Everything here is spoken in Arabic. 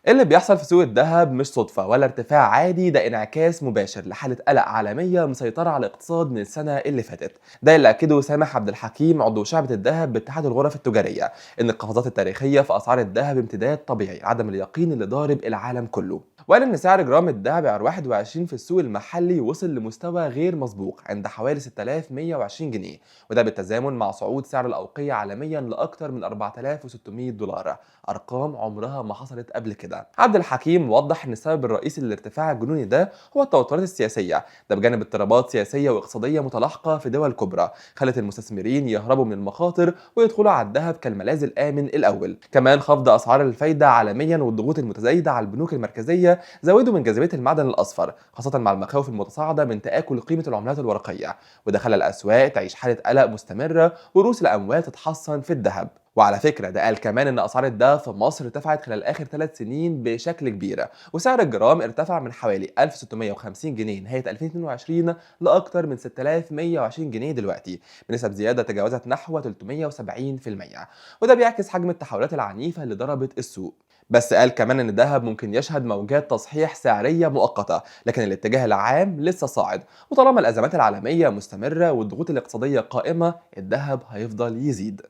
اللي بيحصل في سوق الذهب مش صدفة ولا ارتفاع عادي، ده انعكاس مباشر لحالة قلق عالمية مسيطرة على الاقتصاد من السنة اللي فاتت. ده اللي أكده سامح عبد الحكيم عضو شعبة الذهب باتحاد الغرف التجارية، إن القفزات التاريخية في أسعار الذهب امتداد طبيعي عدم اليقين اللي ضارب العالم كله. وقال إن سعر جرام الذهب عيار 21 في السوق المحلي وصل لمستوى غير مسبوق عند حوالي 6120 جنيه، وده بالتزامن مع صعود سعر الأوقية عالميا لأكثر من 4600 دولار، أرقام عمرها ما حصلت قبل كده. عبد الحكيم وضح إن السبب الرئيسي للارتفاع الجنوني ده هو التوترات السياسية، ده بجانب اضطرابات سياسية واقتصادية متلاحقة في دول كبرى خلت المستثمرين يهربوا من المخاطر ويدخلوا على الذهب كالملاذ الآمن الأول. كمان خفض أسعار الفايدة عالميا والضغوط المتزايدة على البنوك المركزية زودوا من جاذبية المعدن الأصفر، خاصة مع المخاوف المتصاعدة من تآكل قيمة العملات الورقية، وده خلى الأسواق تعيش حالة قلق مستمرة ورؤوس الأموال تتحصن في الذهب. وعلى فكرة ده قال كمان إن أسعار الدهب في مصر ارتفعت خلال آخر 3 سنين بشكل كبير، وسعر الجرام ارتفع من حوالي 1650 جنيه نهاية 2022 لأكثر من 6120 جنيه دلوقتي، بنسب زيادة تجاوزت نحو 370%. وده بيعكس حجم التحولات العنيفة اللي ضربت السوق. بس قال كمان إن الذهب ممكن يشهد موجات تصحيح سعرية مؤقتة، لكن الاتجاه العام لسه صاعد، وطالما الأزمات العالمية مستمرة والضغوط الاقتصادية قائمة الذهب هيفضل يزيد.